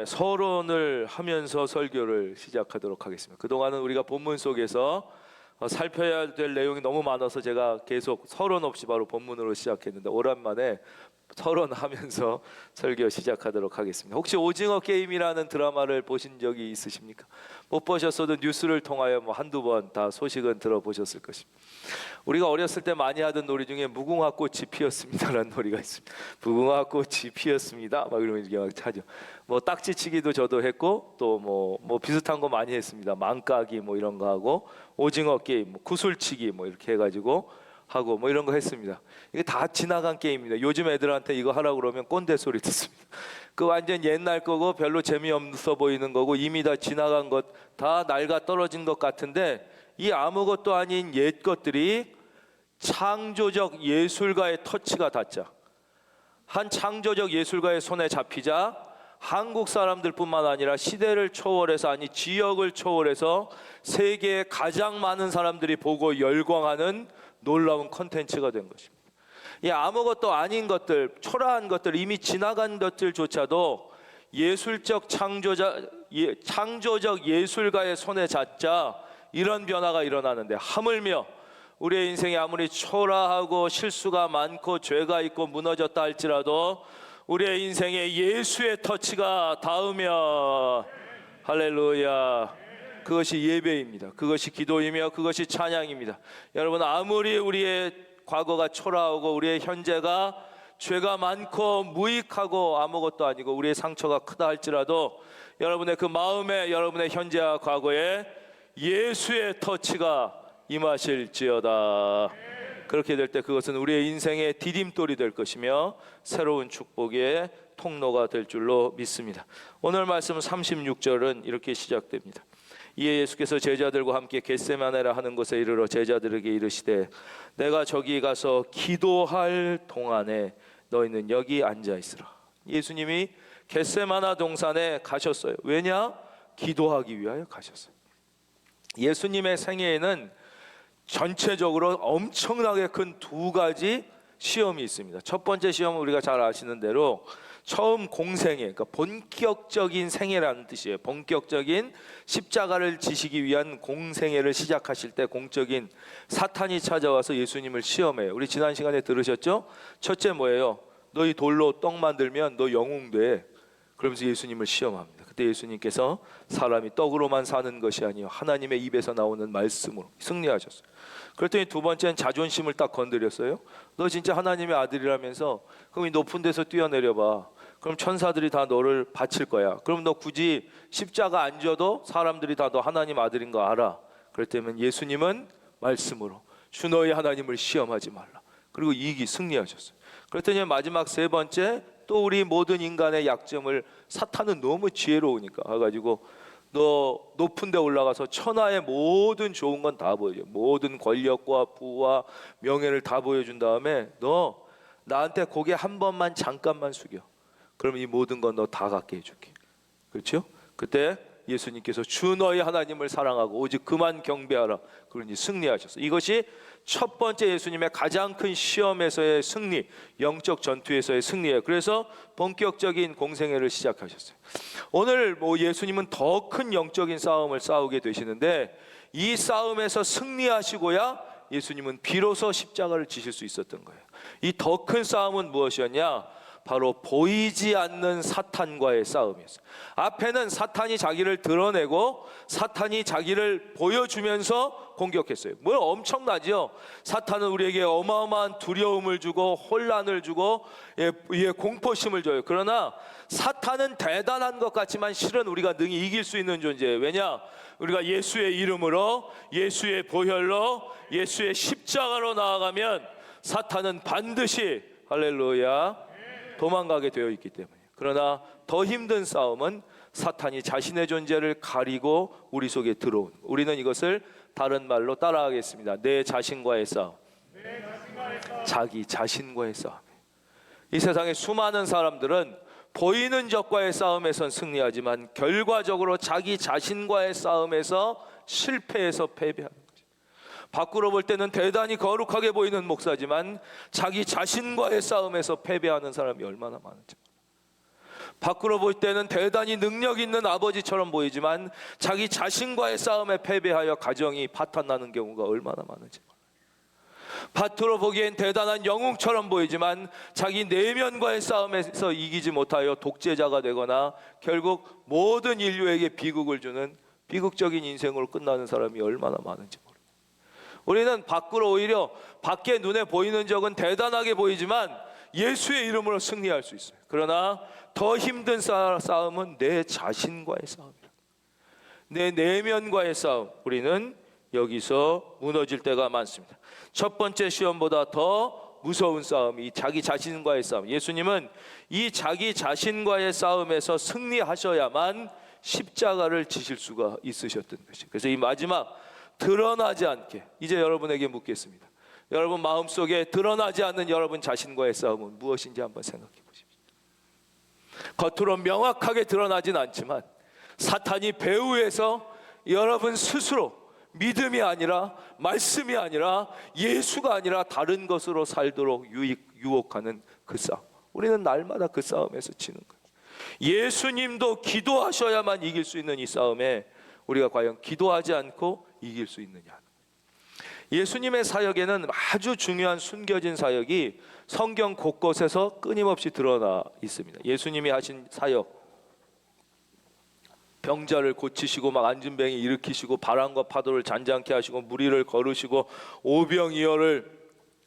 서론을 하면서 설교를 시작하도록 하겠습니다. 그동안은 우리가 본문 속에서 살펴야 될 내용이 너무 많아서 제가 계속 서론 없이 바로 본문으로 시작했는데, 오랜만에 서론하면서 설교 시작하도록 하겠습니다. 혹시 오징어 게임이라는 드라마를 보신 적이 있으십니까? 못 보셨어도 뉴스를 통하여 한두 번 다 소식은 들어보셨을 것입니다. 우리가 어렸을 때 많이 하던 놀이 중에 무궁화 꽃이 피었습니다라는 놀이가 있습니다. 무궁화 꽃이 피었습니다 막 이러면 이게 막 차죠. 딱지치기도 저도 했고, 또 뭐 비슷한 거 많이 했습니다. 망까기 이런 거 하고, 오징어 게임, 구슬치기 이렇게 해가지고 하고 이런 거 했습니다. 이게 다 지나간 게임입니다. 요즘 애들한테 이거 하라고 그러면 꼰대 소리 듣습니다. 그 완전 옛날 거고 별로 재미없어 보이는 거고 이미 다 지나간 것, 다 낡아 떨어진 것 같은데, 이 아무것도 아닌 옛 것들이 창조적 예술가의 터치가 닿자, 한 창조적 예술가의 손에 잡히자 한국 사람들뿐만 아니라 시대를 초월해서, 아니 지역을 초월해서 세계에 가장 많은 사람들이 보고 열광하는 놀라운 컨텐츠가 된 것입니다. 이 아무것도 아닌 것들, 초라한 것들, 이미 지나간 것들조차도 예술적 창조적 예술가의 손에 잡자 이런 변화가 일어나는데, 하물며 우리의 인생이 아무리 초라하고 실수가 많고 죄가 있고 무너졌다 할지라도 우리의 인생에 예수의 터치가 닿으며, 할렐루야, 그것이 예배입니다. 그것이 기도이며 그것이 찬양입니다. 여러분, 아무리 우리의 과거가 초라하고 우리의 현재가 죄가 많고 무익하고 아무것도 아니고 우리의 상처가 크다 할지라도, 여러분의 그 마음에, 여러분의 현재와 과거에 예수의 터치가 임하실지어다. 그렇게 될 때 그것은 우리의 인생의 디딤돌이 될 것이며 새로운 축복의 통로가 될 줄로 믿습니다. 오늘 말씀 36절은 이렇게 시작됩니다. 이에 예수께서 제자들과 함께 겟세마네라 하는 곳에 이르러 제자들에게 이르시되, 내가 저기 가서 기도할 동안에 너희는 여기 앉아 있으라. 예수님이 겟세마나 동산에 가셨어요. 왜냐? 기도하기 위하여 가셨어요. 예수님의 생애에는 전체적으로 엄청나게 큰 두 가지 시험이 있습니다. 첫 번째 시험은 우리가 잘 아시는 대로 처음 공생애, 그러니까 본격적인 생애라는 뜻이에요. 본격적인 십자가를 지시기 위한 공생애를 시작하실 때 공적인 사탄이 찾아와서 예수님을 시험해요. 우리 지난 시간에 들으셨죠? 첫째 뭐예요? 너희 돌로 떡 만들면 너 영웅돼. 그러면서 예수님을 시험합니다. 그때 예수님께서 사람이 떡으로만 사는 것이 아니요 하나님의 입에서 나오는 말씀으로 승리하셨어요. 그랬더니 두 번째는 자존심을 딱 건드렸어요. 너 진짜 하나님의 아들이라면서 그럼 이 높은 데서 뛰어내려봐. 그럼 천사들이 다 너를 바칠 거야. 그럼 너 굳이 십자가 안 져도 사람들이 다 너 하나님 아들인 거 알아. 그랬더니 예수님은 말씀으로 주 너희 하나님을 시험하지 말라. 그리고 이기 승리하셨어요. 그랬더니 마지막 세 번째, 또 우리 모든 인간의 약점을, 사탄은 너무 지혜로우니까 해가지고 너 높은 데 올라가서 천하의 모든 좋은 건 다 보여줘. 모든 권력과 부와 명예를 다 보여준 다음에 너 나한테 고개 한 번만 잠깐만 숙여. 그러면 이 모든 건 너 다 갖게 해줄게. 그렇죠? 그때 예수님께서 주 너희 하나님을 사랑하고 오직 그만 경배하라. 그러니 승리하셨어요. 이것이 첫 번째 예수님의 가장 큰 시험에서의 승리, 영적 전투에서의 승리예요. 그래서 본격적인 공생애를 시작하셨어요. 오늘 예수님은 더 큰 영적인 싸움을 싸우게 되시는데, 이 싸움에서 승리하시고야 예수님은 비로소 십자가를 지실 수 있었던 거예요. 이 더 큰 싸움은 무엇이었냐? 바로 보이지 않는 사탄과의 싸움이었어요. 앞에는 사탄이 자기를 드러내고 사탄이 자기를 보여주면서 공격했어요. 뭐 엄청나죠? 사탄은 우리에게 어마어마한 두려움을 주고 혼란을 주고 공포심을 줘요. 그러나 사탄은 대단한 것 같지만 실은 우리가 능히 이길 수 있는 존재예요. 왜냐? 우리가 예수의 이름으로, 예수의 보혈로, 예수의 십자가로 나아가면 사탄은 반드시, 할렐루야, 도망가게 되어 있기 때문에. 그러나 더 힘든 싸움은 사탄이 자신의 존재를 가리고 우리 속에 들어온, 우리는 이것을 다른 말로 따라하겠습니다. 내 자신과의 싸움. 자기 자신과의 싸움. 이 세상에 수많은 사람들은 보이는 적과의 싸움에선 승리하지만 결과적으로 자기 자신과의 싸움에서 실패해서 패배합니다. 밖으로 볼 때는 대단히 거룩하게 보이는 목사지만 자기 자신과의 싸움에서 패배하는 사람이 얼마나 많은지. 밖으로 볼 때는 대단히 능력 있는 아버지처럼 보이지만 자기 자신과의 싸움에 패배하여 가정이 파탄나는 경우가 얼마나 많은지. 밭으로 보기엔 대단한 영웅처럼 보이지만 자기 내면과의 싸움에서 이기지 못하여 독재자가 되거나 결국 모든 인류에게 비극을 주는 비극적인 인생으로 끝나는 사람이 얼마나 많은지 모릅니다. 우리는 밖으로 오히려 밖에 눈에 보이는 적은 대단하게 보이지만 예수의 이름으로 승리할 수 있어요. 그러나 더 힘든 싸움은 내 자신과의 싸움이다. 내 내면과의 싸움. 우리는 여기서 무너질 때가 많습니다. 첫 번째 시험보다 더 무서운 싸움이 자기 자신과의 싸움. 예수님은 이 자기 자신과의 싸움에서 승리하셔야만 십자가를 지실 수가 있으셨던 것이죠. 그래서 이 마지막 드러나지 않게 이제 여러분에게 묻겠습니다. 여러분 마음속에 드러나지 않는 여러분 자신과의 싸움은 무엇인지 한번 생각해 보십시오. 겉으로 명확하게 드러나진 않지만 사탄이 배후에서 여러분 스스로 믿음이 아니라 말씀이 아니라 예수가 아니라 다른 것으로 살도록 유혹하는 그 싸움. 우리는 날마다 그 싸움에서 지는 거예요. 예수님도 기도하셔야만 이길 수 있는 이 싸움에 우리가 과연 기도하지 않고 이길 수 있느냐. 예수님의 사역에는 아주 중요한 숨겨진 사역이 성경 곳곳에서 끊임없이 드러나 있습니다. 예수님이 하신 사역, 병자를 고치시고 막 앉은뱅이 일으키시고 바람과 파도를 잔잔케 하시고 무리를 거르시고 오병이어를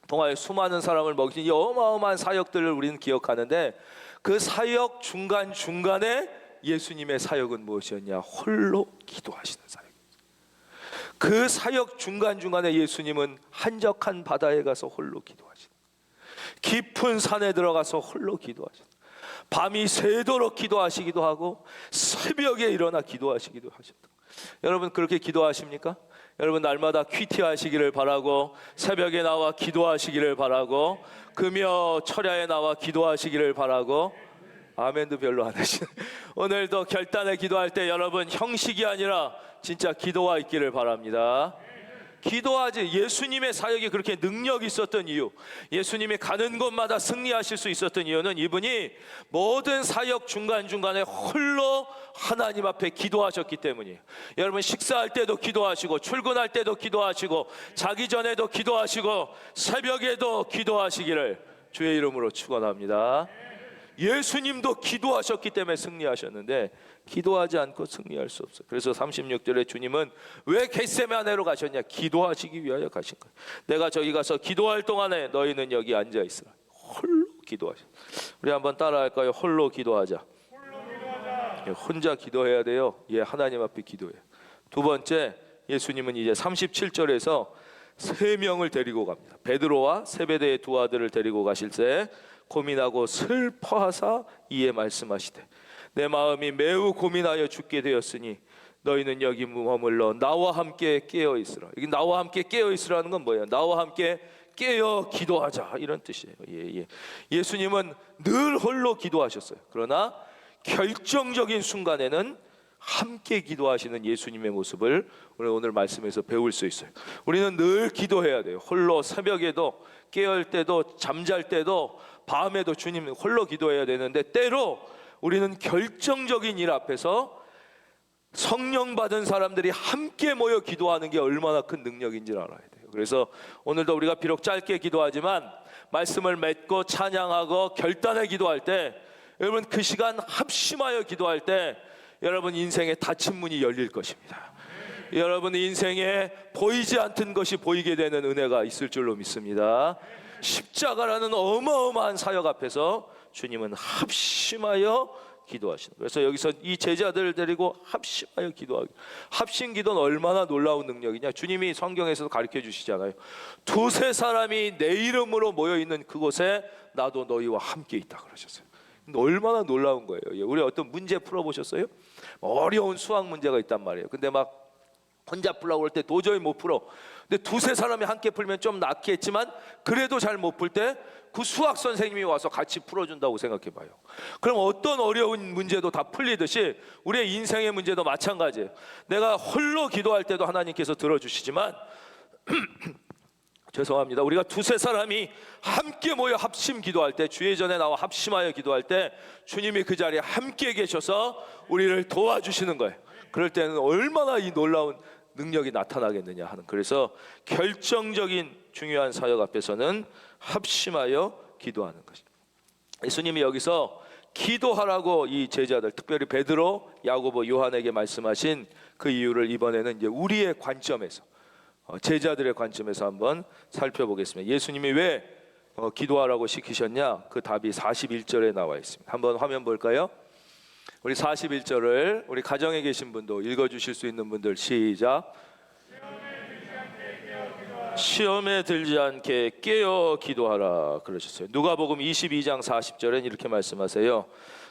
통하여 수많은 사람을 먹이신 이 어마어마한 사역들을 우리는 기억하는데 그 사역 중간중간에 예수님의 사역은 무엇이었냐? 홀로 기도하시는 사역. 그 사역 중간중간에 예수님은 한적한 바다에 가서 홀로 기도하시는, 깊은 산에 들어가서 홀로 하시는, 밤이 새도록 기도하시기도 하고 새벽에 일어나 기도하시기도 하셨다. 여러분 그렇게 기도하십니까? 여러분 날마다 퀴티하시기를 바라고 새벽에 나와 기도하시기를 바라고 금요 철야에 나와 기도하시기를 바라고. 아멘도 별로 안 하시네. 오늘도 결단에 기도할 때 여러분 형식이 아니라 진짜 기도와 있기를 바랍니다. 기도하지. 예수님의 사역이 그렇게 능력이 있었던 이유, 예수님이 가는 곳마다 승리하실 수 있었던 이유는 이분이 모든 사역 중간중간에 홀로 하나님 앞에 기도하셨기 때문이에요. 여러분 식사할 때도 기도하시고 출근할 때도 기도하시고 자기 전에도 기도하시고 새벽에도 기도하시기를 주의 이름으로 축원합니다. 예수님도 기도하셨기 때문에 승리하셨는데 기도하지 않고 승리할 수 없어요. 그래서 36절에 주님은 왜 겟세마네로 가셨냐? 기도하시기 위하여 가신 거예요. 내가 저기 가서 기도할 동안에 너희는 여기 앉아 있으라. 홀로 기도하셔. 우리 한번 따라할까요? 홀로 기도하자. 혼자 기도해야 돼요. 예, 하나님 앞에 기도해요. 두 번째, 예수님은 이제 37절에서 세 명을 데리고 갑니다. 베드로와 세베대의 두 아들을 데리고 가실 때 고민하고 슬퍼하사 이에 말씀하시되 내 마음이 매우 고민하여 죽게 되었으니 너희는 여기 머물러 나와 함께 깨어 있으라. 여기 나와 함께 깨어 있으라는 건 뭐예요? 나와 함께 깨어 기도하자 이런 뜻이에요. 예수님은 늘 홀로 기도하셨어요. 그러나 결정적인 순간에는 함께 기도하시는 예수님의 모습을 오늘 말씀에서 배울 수 있어요. 우리는 늘 기도해야 돼요. 홀로 새벽에도 깨어있을 때도 잠잘 때도 밤에도 주님 홀로 기도해야 되는데 때로 우리는 결정적인 일 앞에서 성령 받은 사람들이 함께 모여 기도하는 게 얼마나 큰 능력인지를 알아야 돼요. 그래서 오늘도 우리가 비록 짧게 기도하지만 말씀을 맺고 찬양하고 결단에 기도할 때 여러분 그 시간 합심하여 기도할 때 여러분 인생의 닫힌 문이 열릴 것입니다. 여러분 인생에 보이지 않던 것이 보이게 되는 은혜가 있을 줄로 믿습니다. 십자가라는 어마어마한 사역 앞에서 주님은 합심하여 기도하시는 거예요. 그래서 여기서 이 제자들을 데리고 합심하여 기도하기. 합심 기도는 얼마나 놀라운 능력이냐. 주님이 성경에서도 가르쳐 주시잖아요. 두세 사람이 내 이름으로 모여있는 그곳에 나도 너희와 함께 있다 그러셨어요. 근데 얼마나 놀라운 거예요. 우리 어떤 문제 풀어보셨어요? 어려운 수학 문제가 있단 말이에요. 근데 막 혼자 풀라고 할 때 도저히 못 풀어. 근데 두세 사람이 함께 풀면 좀 낫겠지만 그래도 잘 못 풀 때 그 수학 선생님이 와서 같이 풀어준다고 생각해 봐요. 그럼 어떤 어려운 문제도 다 풀리듯이 우리의 인생의 문제도 마찬가지예요. 내가 홀로 기도할 때도 하나님께서 들어주시지만 죄송합니다. 우리가 두세 사람이 함께 모여 합심 기도할 때, 주의 전에 나와 합심하여 기도할 때 주님이 그 자리에 함께 계셔서 우리를 도와주시는 거예요. 그럴 때는 얼마나 이 놀라운 능력이 나타나겠느냐 하는, 그래서 결정적인 중요한 사역 앞에서는 합심하여 기도하는 것입니다. 예수님이 여기서 기도하라고 이 제자들, 특별히 베드로, 야고보, 요한에게 말씀하신 그 이유를 이번에는 이제 우리의 관점에서, 제자들의 관점에서 한번 살펴보겠습니다. 예수님이 왜 기도하라고 시키셨냐? 그 답이 41절에 나와 있습니다. 한번 화면 볼까요? 우리 41절을 우리 가정에 계신 분도 읽어주실 수 있는 분들 시작. 시험에 들지 않게 깨어 기도하라 그러셨어요. 누가복음 22장 40절엔 이렇게 말씀하세요.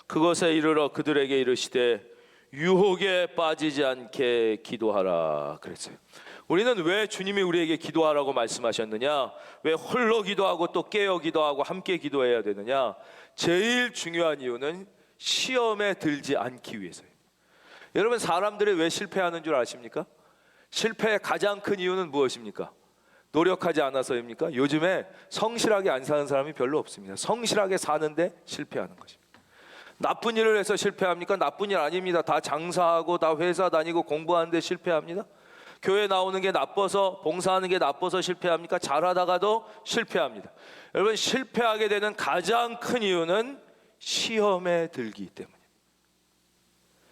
그것에 이르러 그들에게 이르시되 유혹에 빠지지 않게 기도하라 그랬어요. 우리는 왜 주님이 우리에게 기도하라고 말씀하셨느냐? 왜 홀로 기도하고 또 깨어 기도하고 함께 기도해야 되느냐? 제일 중요한 이유는 시험에 들지 않기 위해서예요. 여러분, 사람들이 왜 실패하는 줄 아십니까? 실패의 가장 큰 이유는 무엇입니까? 노력하지 않아서입니까? 요즘에 성실하게 안 사는 사람이 별로 없습니다. 성실하게 사는데 실패하는 것입니다. 나쁜 일을 해서 실패합니까? 나쁜 일 아닙니다. 다 장사하고 다 회사 다니고 공부하는데 실패합니다. 교회 나오는 게 나빠서, 봉사하는 게 나빠서 실패합니까? 잘하다가도 실패합니다. 여러분, 실패하게 되는 가장 큰 이유는 시험에 들기 때문에,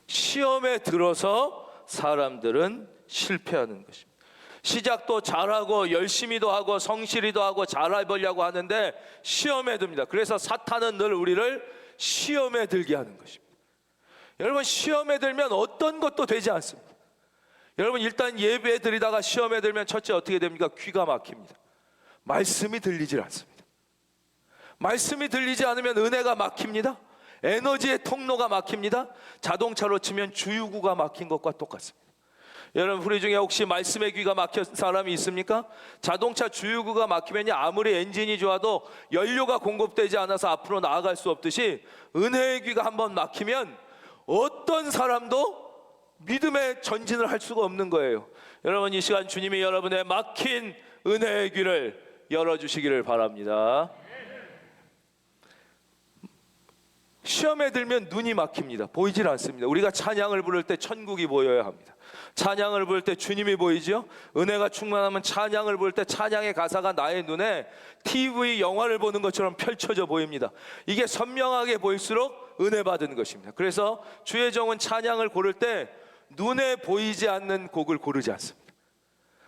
시험에 들어서 사람들은 실패하는 것입니다. 시작도 잘하고 열심히도 하고 성실히도 하고 잘해보려고 하는데 시험에 듭니다. 그래서 사탄은 늘 우리를 시험에 들게 하는 것입니다. 여러분, 시험에 들면 어떤 것도 되지 않습니다. 여러분, 일단 예배 드리다가 시험에 들면 첫째 어떻게 됩니까? 귀가 막힙니다. 말씀이 들리질 않습니다. 말씀이 들리지 않으면 은혜가 막힙니다. 에너지의 통로가 막힙니다. 자동차로 치면 주유구가 막힌 것과 똑같습니다. 여러분, 우리 중에 혹시 말씀의 귀가 막힌 사람이 있습니까? 자동차 주유구가 막히면 아무리 엔진이 좋아도 연료가 공급되지 않아서 앞으로 나아갈 수 없듯이 은혜의 귀가 한번 막히면 어떤 사람도 믿음의 전진을 할 수가 없는 거예요. 여러분, 이 시간 주님이 여러분의 막힌 은혜의 귀를 열어주시기를 바랍니다. 시험에 들면 눈이 막힙니다. 보이질 않습니다. 우리가 찬양을 부를 때 천국이 보여야 합니다. 찬양을 부를 때 주님이 보이죠. 은혜가 충만하면 찬양을 부를 때 찬양의 가사가 나의 눈에 TV 영화를 보는 것처럼 펼쳐져 보입니다. 이게 선명하게 보일수록 은혜 받은 것입니다. 그래서 주의 종은 찬양을 고를 때 눈에 보이지 않는 곡을 고르지 않습니다.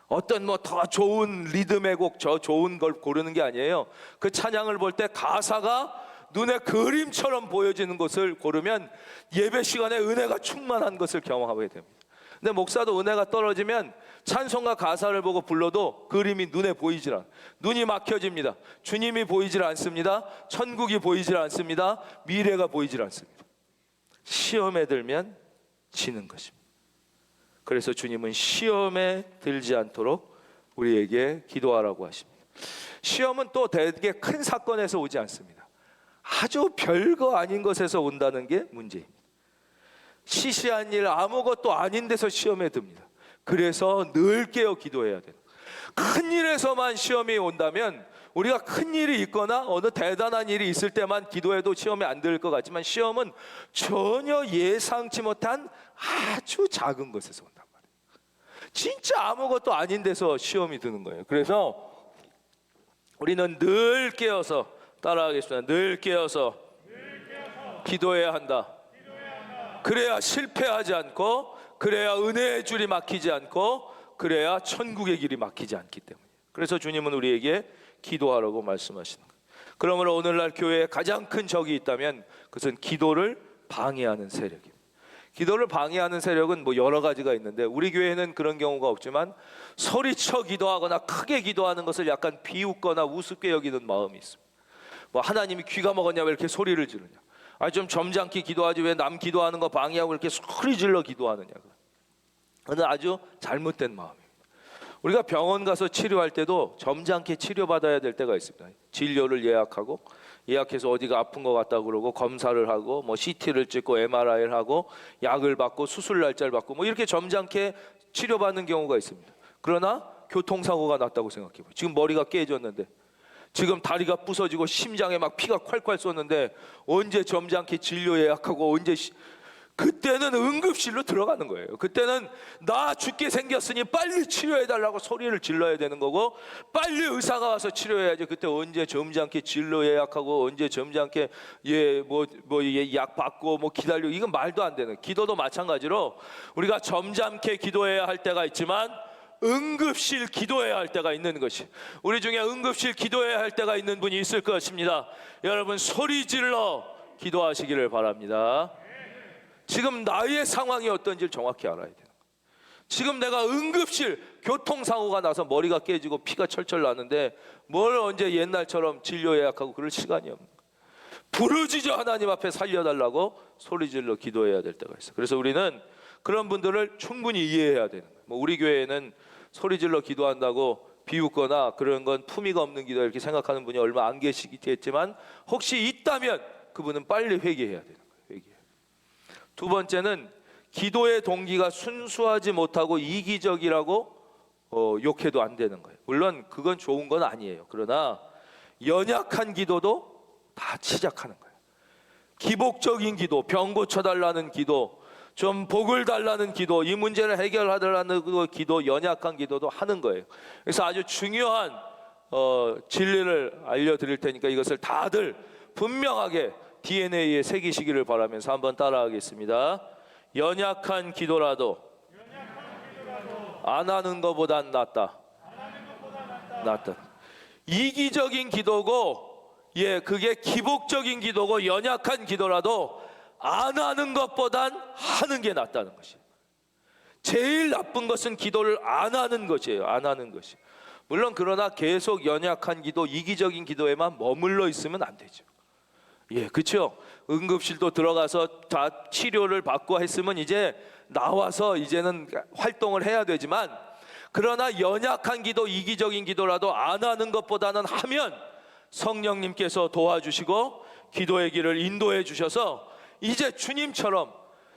어떤 더 좋은 리듬의 곡, 저 좋은 걸 고르는 게 아니에요. 그 찬양을 볼 때 가사가 눈에 그림처럼 보여지는 것을 고르면 예배 시간에 은혜가 충만한 것을 경험하게 됩니다. 근데 목사도 은혜가 떨어지면 찬송가 가사를 보고 불러도 그림이 눈에 보이질 않아요. 눈이 막혀집니다. 주님이 보이질 않습니다. 천국이 보이질 않습니다. 미래가 보이질 않습니다. 시험에 들면 지는 것입니다. 그래서 주님은 시험에 들지 않도록 우리에게 기도하라고 하십니다. 시험은 또 되게 큰 사건에서 오지 않습니다. 아주 별거 아닌 것에서 온다는 게 문제입니다. 시시한 일, 아무것도 아닌 데서 시험에 듭니다. 그래서 늘 깨어 기도해야 돼요. 큰 일에서만 시험이 온다면, 우리가 큰 일이 있거나 어느 대단한 일이 있을 때만 기도해도 시험에 안 들 것 같지만, 시험은 전혀 예상치 못한 아주 작은 것에서 온단 말이에요. 진짜 아무것도 아닌 데서 시험이 드는 거예요. 그래서 우리는 늘 깨어서, 따라하겠습니다. 늘 깨어서 기도해야 한다. 그래야 실패하지 않고, 그래야 은혜의 줄이 막히지 않고, 그래야 천국의 길이 막히지 않기 때문에. 그래서 주님은 우리에게 기도하라고 말씀하시는 거예요. 그러므로 오늘날 교회에 가장 큰 적이 있다면 그것은 기도를 방해하는 세력입니다. 기도를 방해하는 세력은 여러 가지가 있는데, 우리 교회는 그런 경우가 없지만 소리쳐 기도하거나 크게 기도하는 것을 약간 비웃거나 우습게 여기는 마음이 있습니다. 하나님이 귀가 먹었냐, 왜 이렇게 소리를 지르냐, 좀 점잖게 기도하지 왜 남 기도하는 거 방해하고 이렇게 소리 질러 기도하느냐. 그건 아주 잘못된 마음입니다. 우리가 병원 가서 치료할 때도 점잖게 치료받아야 될 때가 있습니다. 진료를 예약해서 어디가 아픈 것 같다고 그러고 검사를 하고 CT를 찍고 MRI를 하고 약을 받고 수술 날짜를 받고 이렇게 점잖게 치료받는 경우가 있습니다. 그러나 교통사고가 났다고 생각해봐요. 지금 머리가 깨졌는데, 지금 다리가 부서지고 심장에 막 피가 콸콸 쏟는데 언제 점잖게 진료 예약하고 그때는 응급실로 들어가는 거예요. 그때는 나 죽게 생겼으니 빨리 치료해달라고 소리를 질러야 되는 거고, 빨리 의사가 와서 치료해야지. 그때 언제 점잖게 진료 예약하고 언제 점잖게 약 받고 기다리고, 이건 말도 안 되는. 기도도 마찬가지로 우리가 점잖게 기도해야 할 때가 있지만 응급실 기도해야 할 때가 있는 것이, 우리 중에 응급실 기도해야 할 때가 있는 분이 있을 것입니다. 여러분, 소리 질러 기도하시기를 바랍니다. 지금 나의 상황이 어떤지를 정확히 알아야 돼요. 지금 내가 응급실 교통사고가 나서 머리가 깨지고 피가 철철 나는데 뭘 언제 옛날처럼 진료 예약하고 그럴 시간이 없는 거예요. 부르짖어 하나님 앞에 살려달라고 소리질러 기도해야 될 때가 있어요. 그래서 우리는 그런 분들을 충분히 이해해야 되는 거예요. 우리 교회에는 소리질러 기도한다고 비웃거나 그런 건 품위가 없는 기도 이렇게 생각하는 분이 얼마 안 계시겠지만, 혹시 있다면 그분은 빨리 회개해야 되는 거예요. 두 번째는 기도의 동기가 순수하지 못하고 이기적이라고 욕해도 안 되는 거예요. 물론 그건 좋은 건 아니에요. 그러나 연약한 기도도 다 시작하는 거예요. 기복적인 기도, 병 고쳐달라는 기도, 좀 복을 달라는 기도, 이 문제를 해결하달라는 기도, 연약한 기도도 하는 거예요. 그래서 아주 중요한 진리를 알려드릴 테니까 이것을 다들 분명하게 DNA에 새기시기를 바라면서 한번 따라하겠습니다. 연약한 기도라도 안 하는 것보단 낫다. 이기적인 기도고, 그게 기복적인 기도고, 연약한 기도라도 안 하는 것보단 하는 게 낫다는 것이에요. 제일 나쁜 것은 기도를 안 하는 것이에요. 안 하는 것이. 물론 그러나 계속 연약한 기도, 이기적인 기도에만 머물러 있으면 안 되죠. 그렇죠. 응급실도 들어가서 다 치료를 받고 했으면 이제 나와서 이제는 활동을 해야 되지만, 그러나 연약한 기도, 이기적인 기도라도 안 하는 것보다는 하면 성령님께서 도와주시고 기도의 길을 인도해 주셔서 이제 주님처럼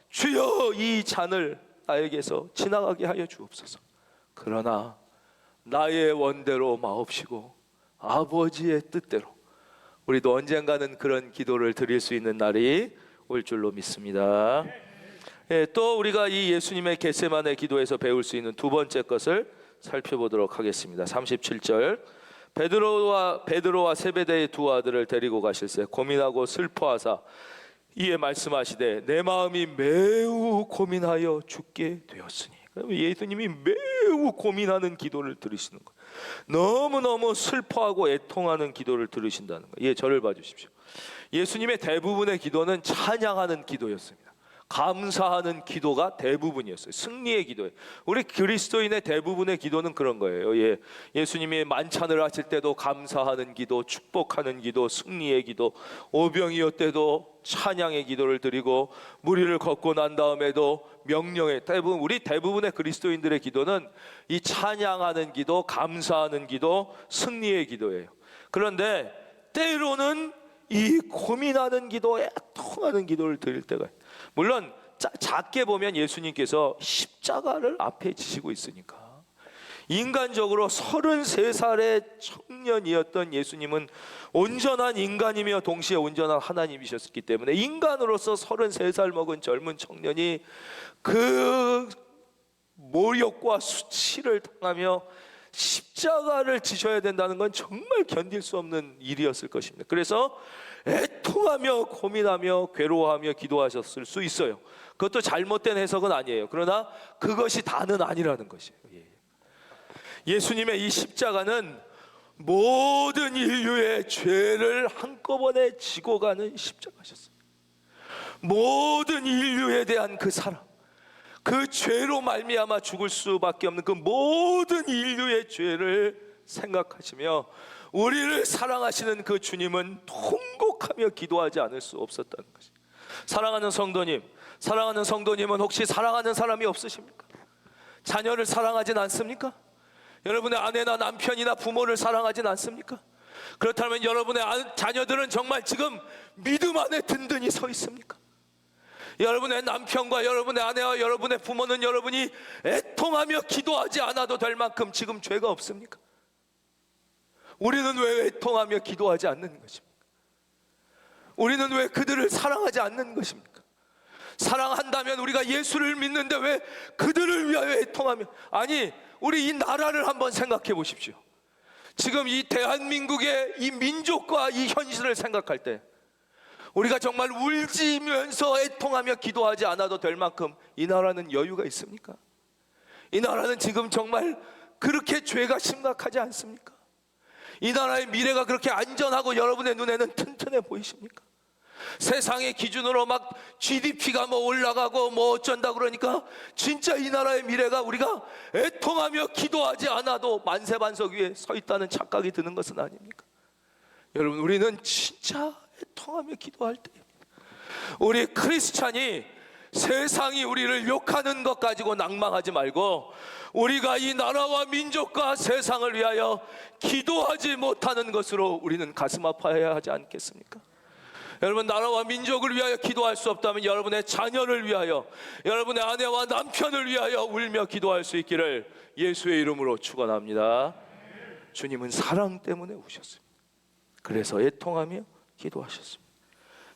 주여 이 잔을 나에게서 지나가게 하여 주옵소서. 그러나 나의 원대로 마옵시고 아버지의 뜻대로, 우리도 언젠가는 그런 기도를 드릴 수 있는 날이 올 줄로 믿습니다. 또 우리가 이 예수님의 겟세마네 기도에서 배울 수 있는 두 번째 것을 살펴보도록 하겠습니다. 37절, 베드로와 세베대의 두 아들을 데리고 가실새 고민하고 슬퍼하사 이에 말씀하시되 내 마음이 매우 고민하여 죽게 되었으니. 예수님이 매우 고민하는 기도를 들으시는 거예요. 너무너무 슬퍼하고 애통하는 기도를 들으신다는 거예요. 저를 봐주십시오. 예수님의 대부분의 기도는 찬양하는 기도였습니다. 감사하는 기도가 대부분이었어요. 승리의 기도예요. 우리 그리스도인의 대부분의 기도는 그런 거예요. 예수님이 만찬을 하실 때도 감사하는 기도, 축복하는 기도, 승리의 기도, 오병이어 때도 찬양의 기도를 드리고, 무리를 걷고 난 다음에도 명령의, 우리 대부분의 그리스도인들의 기도는 이 찬양하는 기도, 감사하는 기도, 승리의 기도예요. 그런데 때로는 이 고민하는 기도, 애통하는 기도를 드릴 때가 있어요. 물론 작게 보면 예수님께서 십자가를 앞에 지시고 있으니까, 인간적으로 33살의 청년이었던 예수님은 온전한 인간이며 동시에 온전한 하나님이셨기 때문에, 인간으로서 33살 먹은 젊은 청년이 그 모욕과 수치를 당하며 십자가를 지셔야 된다는 건 정말 견딜 수 없는 일이었을 것입니다. 그래서 애통하며 고민하며 괴로워하며 기도하셨을 수 있어요. 그것도 잘못된 해석은 아니에요. 그러나 그것이 다는 아니라는 것이에요. 예수님의 이 십자가는 모든 인류의 죄를 한꺼번에 지고 가는 십자가셨어요. 모든 인류에 대한 그 사랑, 그 죄로 말미암아 죽을 수밖에 없는 그 모든 인류의 죄를 생각하시며 우리를 사랑하시는 그 주님은 통곡하며 기도하지 않을 수 없었다는 것이. 사랑하는 성도님은 혹시 사랑하는 사람이 없으십니까? 자녀를 사랑하진 않습니까? 여러분의 아내나 남편이나 부모를 사랑하진 않습니까? 그렇다면 여러분의 자녀들은 정말 지금 믿음 안에 든든히 서 있습니까? 여러분의 남편과 여러분의 아내와 여러분의 부모는 여러분이 애통하며 기도하지 않아도 될 만큼 지금 죄가 없습니까? 우리는 왜 애통하며 기도하지 않는 것입니까? 우리는 왜 그들을 사랑하지 않는 것입니까? 사랑한다면 우리가 예수를 믿는데 왜 그들을 위하여 애통하며, 아니 우리 이 나라를 한번 생각해 보십시오. 지금 이 대한민국의 이 민족과 이 현실을 생각할 때 우리가 정말 울지면서 애통하며 기도하지 않아도 될 만큼 이 나라는 여유가 있습니까? 이 나라는 지금 정말 그렇게 죄가 심각하지 않습니까? 이 나라의 미래가 그렇게 안전하고 여러분의 눈에는 튼튼해 보이십니까? 세상의 기준으로 막 GDP가 뭐 올라가고 뭐 어쩐다 그러니까 진짜 이 나라의 미래가 우리가 애통하며 기도하지 않아도 만세반석 위에 서 있다는 착각이 드는 것은 아닙니까? 여러분, 우리는 진짜 애통하며 기도할 때입니다. 우리 크리스찬이 세상이 우리를 욕하는 것 가지고 낭망하지 말고 우리가 이 나라와 민족과 세상을 위하여 기도하지 못하는 것으로 우리는 가슴 아파해야 하지 않겠습니까? 여러분, 나라와 민족을 위하여 기도할 수 없다면 여러분의 자녀를 위하여, 여러분의 아내와 남편을 위하여 울며 기도할 수 있기를 예수의 이름으로 축원합니다. 주님은 사랑 때문에 우셨습니다. 그래서 애통하며 기도하셨습니다.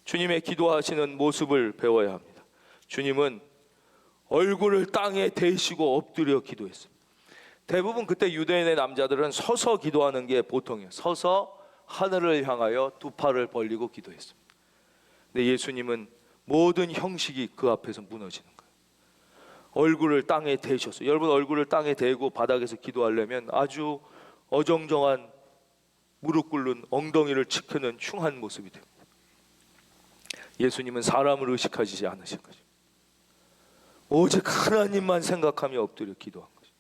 주님의 기도하시는 모습을 배워야 합니다. 주님은 얼굴을 땅에 대시고 엎드려 기도했습니다. 대부분 그때 유대인의 남자들은 서서 기도하는 게 보통이에요. 서서 하늘을 향하여 두 팔을 벌리고 기도했습니다. 근데 예수님은 모든 형식이 그 앞에서 무너지는 거예요. 얼굴을 땅에 대셨어요. 여러분, 얼굴을 땅에 대고 바닥에서 기도하려면 아주 어정쩡한 무릎 꿇는 엉덩이를 치크는 흉한 모습이 됩니다. 예수님은 사람을 의식하지 않으신 거죠. 오직 하나님만 생각하며 엎드려 기도한 거죠.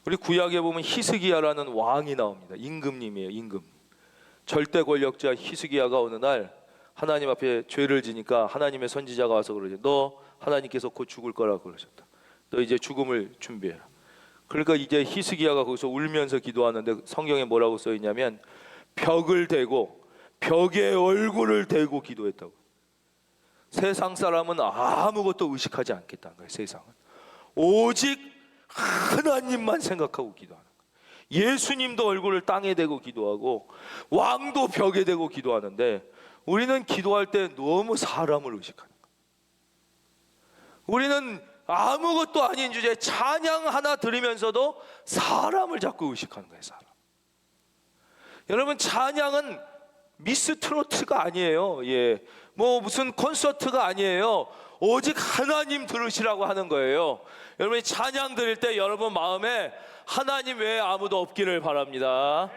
우리 구약에 보면 히스기야라는 왕이 나옵니다. 임금님이에요. 임금. 절대 권력자 히스기야가 어느 날 하나님 앞에 죄를 지니까 하나님의 선지자가 와서 그러죠. 너 하나님께서 곧 죽을 거라고 그러셨다. 너 이제 죽음을 준비해라. 그러니까 이제 히스기야가 거기서 울면서 기도하는데 성경에 뭐라고 써 있냐면 벽을 대고 벽에 얼굴을 대고 기도했다고. 세상 사람은 아무것도 의식하지 않겠다는 거예요. 세상은 오직 하나님만 생각하고 기도하는 거예요. 예수님도 얼굴을 땅에 대고 기도하고 왕도 벽에 대고 기도하는데 우리는 기도할 때 너무 사람을 의식하는 거예요. 우리는 아무것도 아닌 주제에 찬양 하나 드리면서도 사람을 자꾸 의식하는 거예요. 사람. 여러분, 찬양은 미스 트로트가 아니에요. 예, 뭐 무슨 콘서트가 아니에요. 오직 하나님 들으시라고 하는 거예요. 여러분이 찬양 드릴 때 여러분 마음에 하나님 외에 아무도 없기를 바랍니다.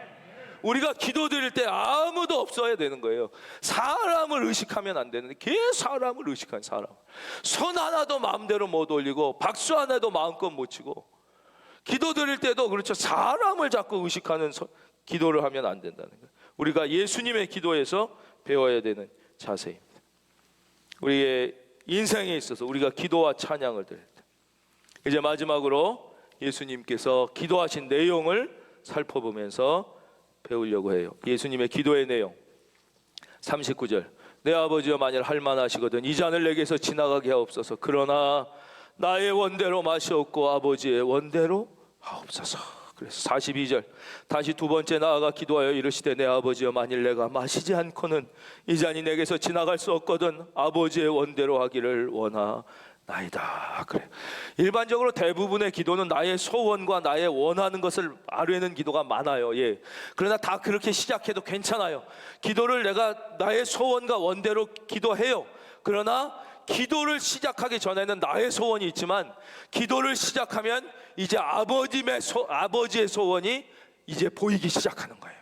우리가 기도 드릴 때 아무도 없어야 되는 거예요. 사람을 의식하면 안 되는데 계속 사람을 의식한 사람. 손 하나도 마음대로 못 올리고 박수 하나도 마음껏 못 치고 기도 드릴 때도 그렇죠. 사람을 자꾸 의식하는 기도를 하면 안 된다는 거예요. 우리가 예수님의 기도에서 배워야 되는 자세입니다. 우리의 인생에 있어서 우리가 기도와 찬양을 드릴 때 이제 마지막으로 예수님께서 기도하신 내용을 살펴보면서 배우려고 해요. 예수님의 기도의 내용 39절 내 아버지여 만일 할만하시거든 이 잔을 내게서 지나가게 하옵소서. 그러나 나의 원대로 마시옵고 아버지의 원대로 하옵소서. 그래서 42절 다시 두 번째 나아가 기도하여 이르시되 내 아버지여 만일 내가 마시지 않고는 이 잔이 내게서 지나갈 수 없거든 아버지의 원대로 하기를 원하나이다. 그래. 일반적으로 대부분의 기도는 나의 소원과 나의 원하는 것을 아뢰는 기도가 많아요. 예. 그러나 다 그렇게 시작해도 괜찮아요. 기도를 내가 나의 소원과 원대로 기도해요. 그러나 기도를 시작하기 전에는 나의 소원이 있지만 기도를 시작하면 이제 아버지의 소원이 이제 보이기 시작하는 거예요.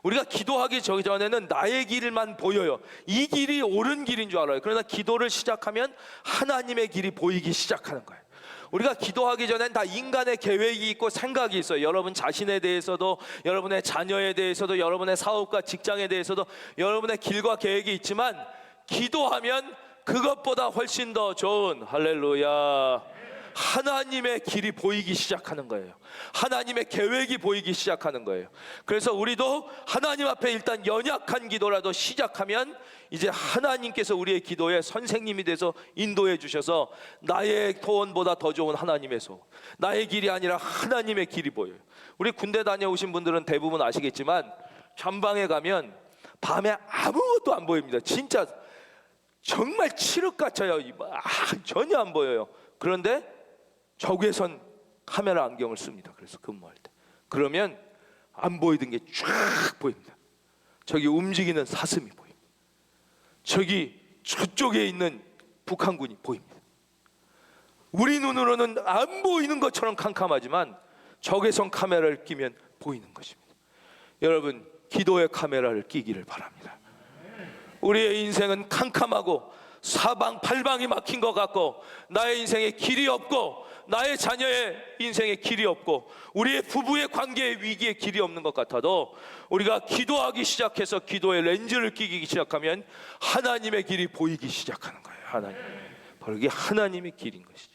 우리가 기도하기 전에는 나의 길만 보여요. 이 길이 옳은 길인 줄 알아요. 그러나 기도를 시작하면 하나님의 길이 보이기 시작하는 거예요. 우리가 기도하기 전엔 다 인간의 계획이 있고 생각이 있어요. 여러분 자신에 대해서도, 여러분의 자녀에 대해서도, 여러분의 사업과 직장에 대해서도 여러분의 길과 계획이 있지만 기도하면 그것보다 훨씬 더 좋은, 할렐루야, 하나님의 길이 보이기 시작하는 거예요. 하나님의 계획이 보이기 시작하는 거예요. 그래서 우리도 하나님 앞에 일단 연약한 기도라도 시작하면 이제 하나님께서 우리의 기도에 선생님이 돼서 인도해 주셔서 나의 소원보다 더 좋은 하나님의 소원, 나의 길이 아니라 하나님의 길이 보여요. 우리 군대 다녀오신 분들은 대부분 아시겠지만 전방에 가면 밤에 아무것도 안 보입니다. 진짜 정말 칠흑 같아요. 전혀 안 보여요. 그런데 적외선 카메라 안경을 씁니다. 그래서 근무할 때 그러면 안 보이던 게 쫙 보입니다. 저기 움직이는 사슴이 보입니다. 저기 저쪽에 있는 북한군이 보입니다. 우리 눈으로는 안 보이는 것처럼 캄캄하지만 적외선 카메라를 끼면 보이는 것입니다. 여러분, 기도의 카메라를 끼기를 바랍니다. 우리의 인생은 캄캄하고 사방팔방이 막힌 것 같고 나의 인생에 길이 없고 나의 자녀의 인생에 길이 없고 우리의 부부의 관계의 위기에 길이 없는 것 같아도 우리가 기도하기 시작해서 기도의 렌즈를 끼기 시작하면 하나님의 길이 보이기 시작하는 거예요. 하나님, 바로 이게 하나님의 길인 것이죠.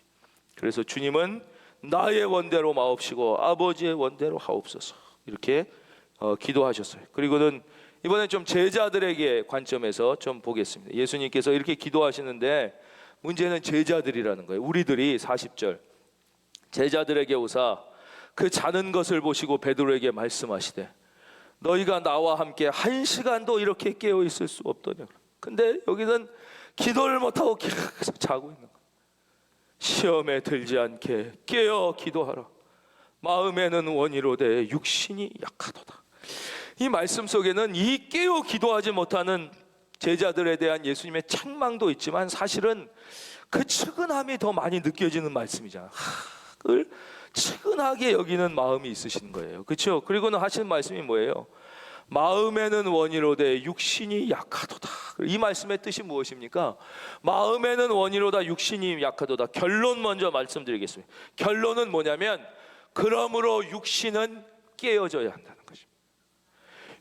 그래서 주님은 나의 원대로 마옵시고 아버지의 원대로 하옵소서 이렇게 기도하셨어요. 그리고는 이번에 좀 제자들에게 관점에서 좀 보겠습니다. 예수님께서 이렇게 기도하시는데 문제는 제자들이라는 거예요. 우리들이 40절 제자들에게 오사 그 자는 것을 보시고 베드로에게 말씀하시되 너희가 나와 함께 1시간도 이렇게 깨어 있을 수 없더냐. 근데 여기는 기도를 못하고 계속 자고 있는 거예요. 시험에 들지 않게 깨어 기도하라. 마음에는 원이로되 육신이 약하도다. 이 말씀 속에는 이 깨어 기도하지 못하는 제자들에 대한 예수님의 책망도 있지만 사실은 그 측은함이 더 많이 느껴지는 말씀이잖아요. 그걸 측은하게 여기는 마음이 있으신 거예요. 그렇죠? 그리고는 하시는 말씀이 뭐예요? 마음에는 원이로되 육신이 약하도다. 이 말씀의 뜻이 무엇입니까? 마음에는 원이로다 육신이 약하도다. 결론 먼저 말씀드리겠습니다. 결론은 뭐냐면 그러므로 육신은 깨어져야 한다는 것입니다.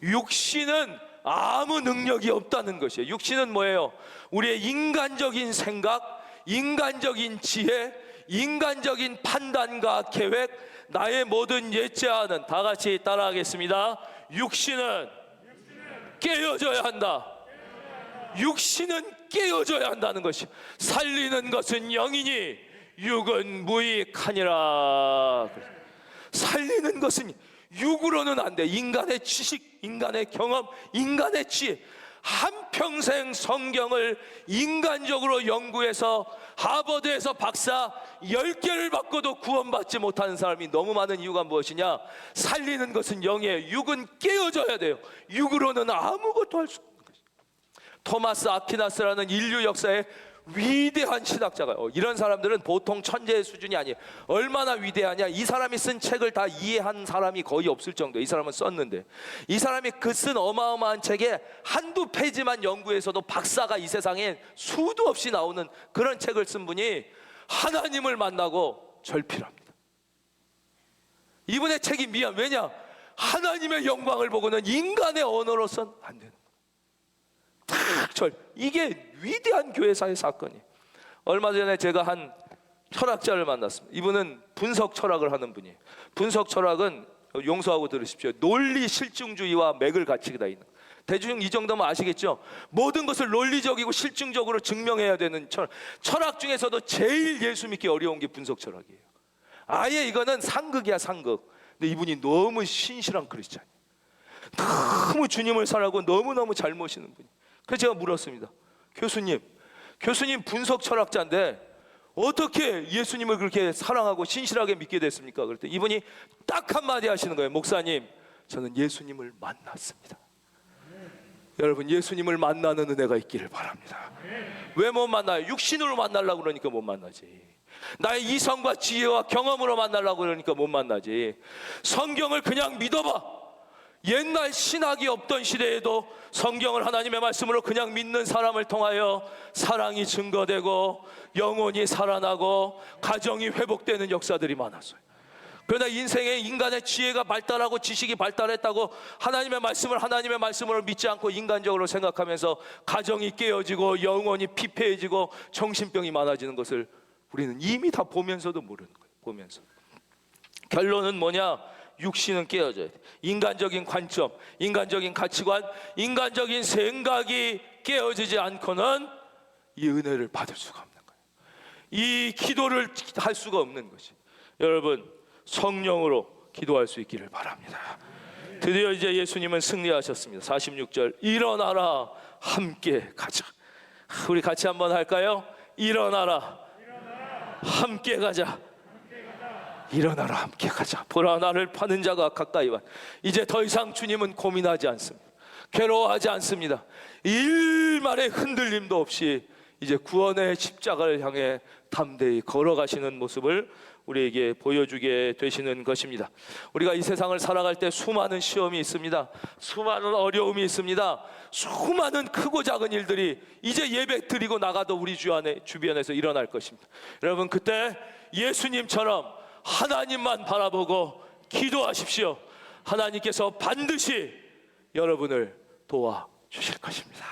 육신은 아무 능력이 없다는 것이에요. 육신은 뭐예요? 우리의 인간적인 생각, 인간적인 지혜, 인간적인 판단과 계획, 나의 모든 예체하는, 다 같이 따라하겠습니다. 육신은 깨어져야 한다. 육신은 깨어져야 한다는 것이, 살리는 것은 영이니 육은 무익하니라. 살리는 것은 육으로는 안 돼. 인간의 지식, 인간의 경험, 인간의 지혜, 한평생 성경을 인간적으로 연구해서 하버드에서 박사 10개를 받고도 구원받지 못하는 사람이 너무 많은 이유가 무엇이냐? 살리는 것은 영이에요. 육은 깨어져야 돼요. 육으로는 아무것도 할 수 없는 것이에요. 토마스 아퀴나스라는 인류 역사의 위대한 신학자가, 이런 사람들은 보통 천재의 수준이 아니에요. 얼마나 위대하냐? 이 사람이 쓴 책을 다 이해한 사람이 거의 없을 정도예요. 이 사람은 썼는데, 이 사람이 그 쓴 어마어마한 책에 한두 페이지만 연구해서도 박사가 이 세상에 수도 없이 나오는 그런 책을 쓴 분이 하나님을 만나고 절필합니다. 이분의 책이 왜냐? 하나님의 영광을 보고는 인간의 언어로선 안 되는, 이게 위대한 교회사의 사건이에요. 얼마 전에 제가 한 철학자를 만났습니다. 이분은 분석 철학을 하는 분이에요. 분석 철학은, 용서하고 들으십시오, 논리 실증주의와 맥을 갖추게 다 있는, 대충 이 정도면 아시겠죠? 모든 것을 논리적이고 실증적으로 증명해야 되는 철학 중에서도 제일 예수 믿기 어려운 게 분석 철학이에요. 아예 이거는 상극이야, 상극. 근데 이분이 너무 신실한 크리스찬이에요. 너무 주님을 사랑하고 너무너무 잘 모시는 분이에요. 그래서 제가 물었습니다. 교수님 분석 철학자인데 어떻게 예수님을 그렇게 사랑하고 신실하게 믿게 됐습니까? 그랬더니 이분이 딱 한마디 하시는 거예요. 목사님, 저는 예수님을 만났습니다. 여러분, 예수님을 만나는 은혜가 있기를 바랍니다. 왜 못 만나요? 육신으로 만나려고 그러니까 못 만나지. 나의 이성과 지혜와 경험으로 만나려고 그러니까 못 만나지. 성경을 그냥 믿어봐. 옛날 신학이 없던 시대에도 성경을 하나님의 말씀으로 그냥 믿는 사람을 통하여 사랑이 증거되고 영혼이 살아나고 가정이 회복되는 역사들이 많았어요. 그러나 인생에 인간의 지혜가 발달하고 지식이 발달했다고 하나님의 말씀으로 믿지 않고 인간적으로 생각하면서 가정이 깨어지고 영혼이 피폐해지고 정신병이 많아지는 것을 우리는 이미 다 보면서도 모르는 거예요. 보면서. 결론은 뭐냐? 육신은 깨어져야 돼. 인간적인 관점, 인간적인 가치관, 인간적인 생각이 깨어지지 않고는 이 은혜를 받을 수가 없는 거예요. 이 기도를 할 수가 없는 것이. 여러분, 성령으로 기도할 수 있기를 바랍니다. 드디어 이제 예수님은 승리하셨습니다. 46절, 일어나라 함께 가자. 우리 같이 한번 할까요? 일어나라 함께 가자. 일어나라 함께 가자. 보라, 나를 파는 자가 가까이 왔. 이제 더 이상 주님은 고민하지 않습니다. 괴로워하지 않습니다. 일말의 흔들림도 없이 이제 구원의 십자가를 향해 담대히 걸어가시는 모습을 우리에게 보여주게 되시는 것입니다. 우리가 이 세상을 살아갈 때 수많은 시험이 있습니다. 수많은 어려움이 있습니다. 수많은 크고 작은 일들이 이제 예배 드리고 나가도 우리 주변에서 일어날 것입니다. 여러분, 그때 예수님처럼 하나님만 바라보고 기도하십시오. 하나님께서 반드시 여러분을 도와주실 것입니다.